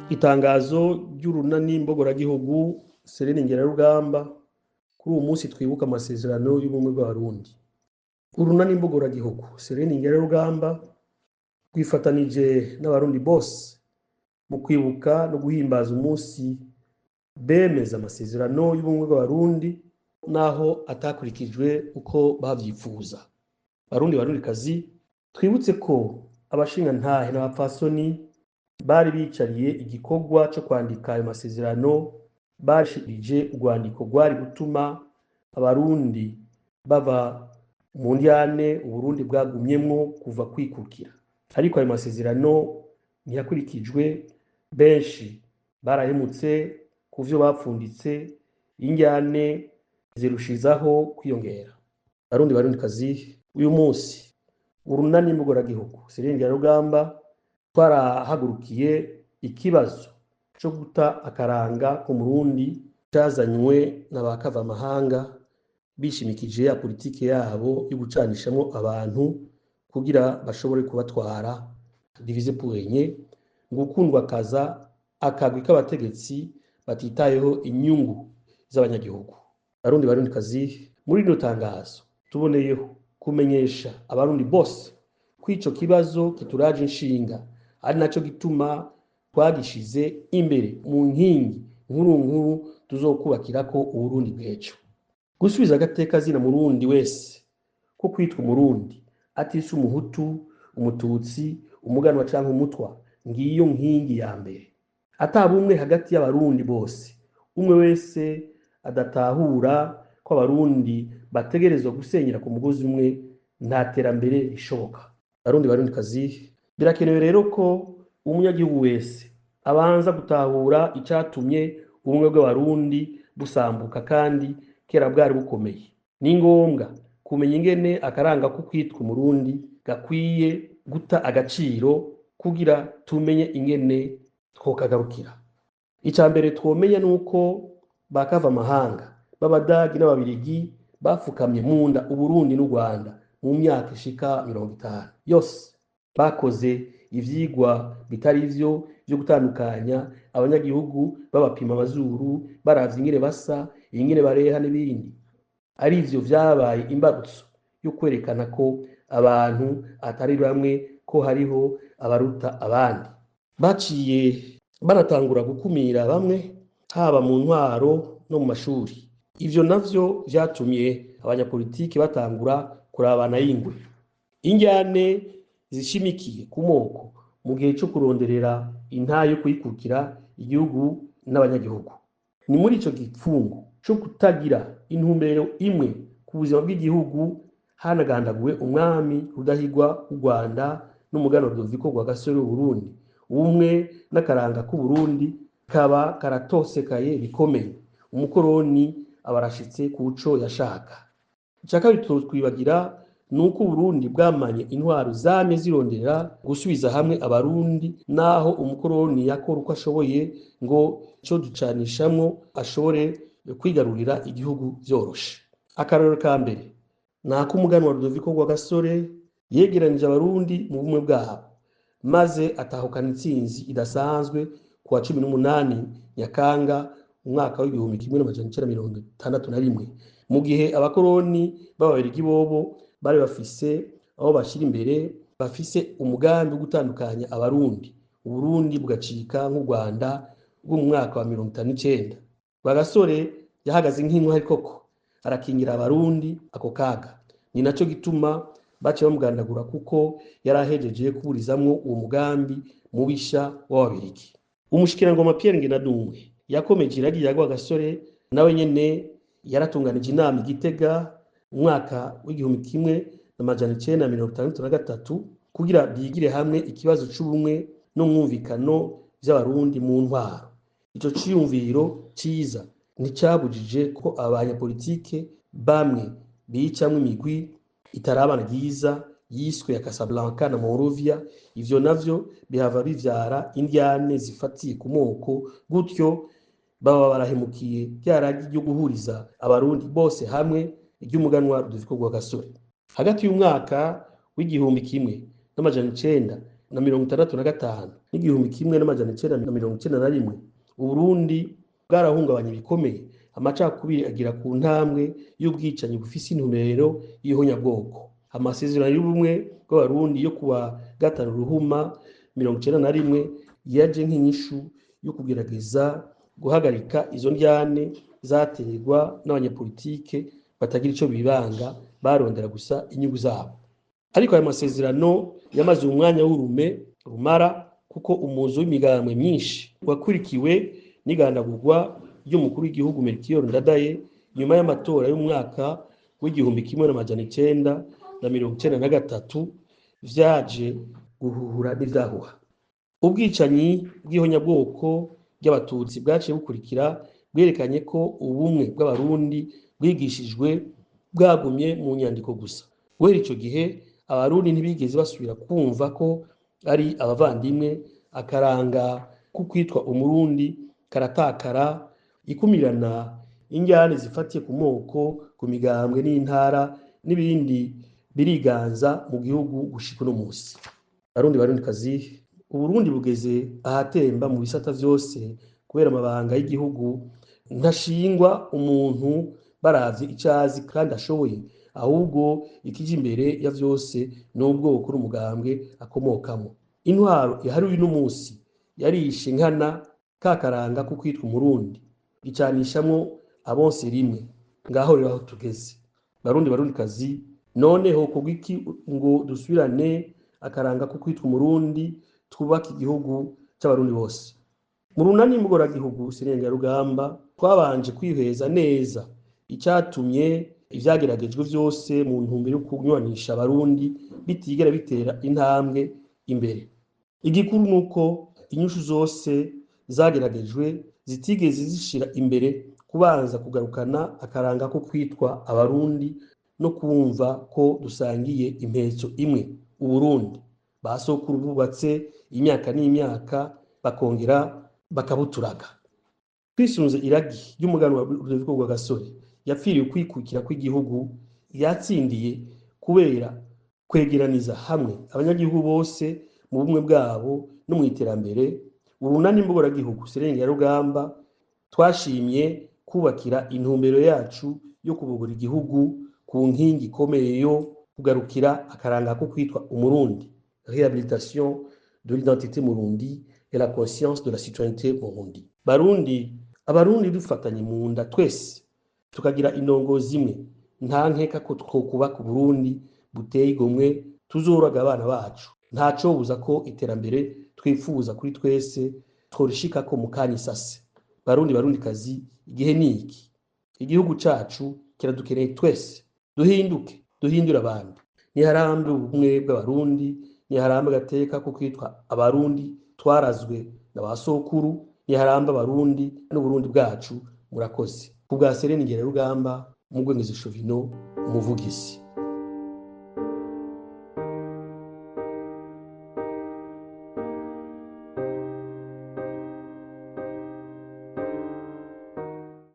Itangazo ry'urunani mbogoragihugu Sereni Ngerarugamba kuri uwo munsi twibuka amasezerano y'ubumwe bw'abarundi. Urunani mbogoragihugu Sereni Ngerarugamba rwifatanije n'abarundi bose mu kwibuka no guhimbaza umunsi bemeza amasezerano y'ubumwe bw'abarundi naho atakurikijwe uko bavyifuza. Barundikazi, twibutse ko abashingantahe n'abapfasoni bari bicariye igikorwa cyo kwandika ayo masezerano bashirije urwandiko rwari gutuma abarundi bava mu ndyane Uburundi bwagumyemwo kuva kwikukira. Ariko ayo masezerano ntiyakurikijwe, benshi barahemutse kuvyo bapfunditse, indyane zirushizaho kwiyongera. Barundikazi, uyu munsi urunani mbogoragihugu Sereni Ngerarugamba twarahagurukiye ikibazo cyo guta akaranga ku Murundi cyazanywe n'abakavamahanga bishimikije ya politike yabo yo gucanishamo abantu kugira bashobore kubatwara divize purenye, gukundwa kaza akagwi k'abategetsi batitayeho inyungu z'abanyagihugu. Barundikazi, muri rino tangazo tuboneyeho kumenyesha abarundi bose ko ico kibazo kituraje inshinga, ari naco gituma twagishize imbere mu nkingi nkuru tuzokubakirako Uburundi bw'ejo. Gusubiza agateka zina Murundi wese ko kwitwa Umurundi atise Umuhutu, Umututsi, Umuganwa canke Umutwa, ngiyo nkingi ya mbere. Atabumwe hagati y'abarundi bose, umwe wese adatahura ko abarundi bategerezwa gusenyera ku mugozi umwe, nta terambere rishoboka. Barundikazi, birakenewe rero ko umunyagihugu wese abanza gutahura icatumye ubumwe bw'abarundi busambuka kandi kera bwari bukomeye. Ni ngombwa kumenya ingene akaranga ko kwitwa Umurundi gakwiye guta agaciro kugira tumenye ingene twokagarukira. Ica mbere twomenya nuko bakava amahanga b'Abadagi n'Ababirigi bafukamye munda Uburundi n'u Rwanda mu myaka ishika 50 yose. Bakoze ivyigwa bitari ivyo byo gutandukanya abanyagihugu, babapima amazuru, baravye ingene basa, ingene bareha n'ibindi. Ari ivyo vyabaye imbarutso yo kwerekana ko abantu atari bamwe, ko hariho abaruta abandi. Baciye banatangura gukumira bamwe, haba mu ntwaro no mu mashuri. Ivyo navyo vyatumye abanyapolitiki batangura kurabana y'ingwe. Indyane zishimikiye ku moko mu gihe cyo kuronderera intayo yo kwikukira igihugu n'abanyagihugu. Ni muri ico gipfungu cyo kutagira intumbero imwe ku buzima bw'igihugu hanagandaguwe umwami Rudahigwa w'u Rwanda n'umuganwa Rudoviko Rwagasore w'Uburundi. Ubumwe n'akaranga k'u Burundi kaba karatosekaye bikomeye. Umukoroni abarashitse kuco yashaka. Ica twibagira nuko Uburundi bwamanye intwaro zame zirondera gusubiza hamwe abarundi, naho umukoroni yakora uko ashoboye ngo ico ducanishamwo ashobore kwigarurira igihugu vyoroshe. Akarorero ka mbere nako umuganwa Rudoviko Rwagasore yegeranije abarundi mu bumwe bwabo, maze atahukana intsinzi idasanzwe ku wa 18 Nyakanga umwaka w'igihumbi 1961, mu gihe abakoroni b'Ababirigi bobo bari bafise aho bashira imbere, bafise umugambi wo gutandukanya abarundi, Uburundi bugacika nk'u Rwanda bwo mu mwaka wa 1959. Rwagasore yahagaze nk'intwari koko arakingira abarundi ako kaga. Ni naco gituma bace bamugandagura kuko yarahejeje kuburizamwo uwo mugambi mubisha w'Ababirigi. Umushikirangoma Pierre Ngendadumwe yakomeje iragira Rwagasore, nawe nyene yaratunganije inama Igitega umwaka w'igihumbi 1963 kugira bigire hamwe ikibazo c'ubumwe no mwumvikano vy'abarundi mu ntwaro. Ico ciyumviro ciza nticabujije ko abanyapolitike bamwe bicamwe imigwi itarabana ryiza yiswe ya Casablanca na Monrovia. Ivyo navyo bihava bivyara indyane zifatiye ku moko, gutyo baba barahemukiye ryaragi ryo guhuriza abarundi bose hamwe iry'umuganwa Rudoviko Rwagasore. Hagati y'umwaka w'igihumbi kimwe n'amajana 965 n'igihumbi kimwe n'amajana 991 Uburundi bwarahungabanye bikomeye, amacakubiri agira ku ntambwe y'ubwicanyi bufise intumbero y'ihonyabwoko. Amasezerano y'ubumwe bw'abarundi yo kuwa 5 Ruhuma 1991 yaje nk'inyishu yo kugerageza guhagarika izo ndyane zaterwa n'abanyapolitike batagira ico bibanga, barondera gusa inyungu zabo. Ariko aya masezerano yamaze umwanya w'urume rumara, kuko umuzo w'imigambi myinshi wakurikiwe n'igandagurwa ry'umukuru w'igihugu Melchior Ndadaye nyuma y'amatora y'umwaka w'igihumbi kimwe n'amajana 993 vyaje guhuhura n'ivyahuha. Ubwicanyi bw'ihonyabwoko ry'abatutsi bwaciye bukurikira bwerekanye ko ubumwe bw'abarundi bwigishijwe bwagumye mu nyandiko gusa. Guhera ico gihe abarundi ntibigeze basubira kumva ko ari abavandimwe, akaranga ko kwitwa umurundi karatakara, ikumirana injyane zifatiye ku moko, ku migambwe n'intara n'ibindi biriganza mu gihugu gushika no musi. Barundi kazi, Uburundi bugeze ahatemba mu bisata vyose kubera amabanga y'igihugu ntashingwa umuntu baravye icazi kandi ashoboye, ahubwo ikije imbere ya vyose n'ubwoko n'umugambwe akomokamo. Intwaro ihari uyu munsi yarishe nkana kakaranga ko kwitwa umurundi, icanishamwo abonse rimwe. Ngaho rero aho tugeze. Barundi kazi, noneho kugwiki ngo dusubirane akaranga ko kwitwa umurundi, twubaka igihugu c'abarundi bose. Mu runani mbogora-gihugu Senengerarugamba twabanje kwiheza neza icatumye ivyageragejwe vyose mu ntumbero yo kunywanisha abarundi bitigera bitera intambwe imbere. Igikuru nuko inyishu zose zageragejwe zitigeze zishira imbere kubanza kugarukana akaranga ko kwitwa abarundi no kumva ko dusangiye impetso imwe, Uburundi basokuru bubatse imyaka n'imyaka bakongera bakabuturaga. Twisunze iragi ry'umuganwa Rudoviko Rwagasore yapfiriye kwikukira kw'igihugu, yatsindiye kubera kwegeraniza hamwe abanyagihugu bose mu bumwe bwabo no mu iterambere. Urunani mbogora-gihugu Senengerarugamba twashimye kubakira intumbero yacu yo kubogora igihugu ku nkingi ikomeye yo kugarukira akaranga ko kwitwa umurundi, réhabilitation de l'identité murundi et la conscience de la citoyenneté murundi. Abarundi dufatanye mu nda twese tukagira indongozi imwe, nta nkeka ko twokubaka Burundi buteye igomwe tuzoraga abana bacu. Ntaco buza ko iterambere twifuza kuri twese tworishika ko mukanya isase. Barundi kazi, igihe niki. Igihugu cacu kiradukeneye twese. Duhinduke, duhindura abandi. Niharambe ubumwe bw'abarundi, niharambe agateka ko kwitwa abarundi twarazwe na basokuru, niharambe abarundi n'Uburundi bwacu. Murakoze. Kubwa Senengerarugamba, Mugwengezi Shovino, umuvugizi.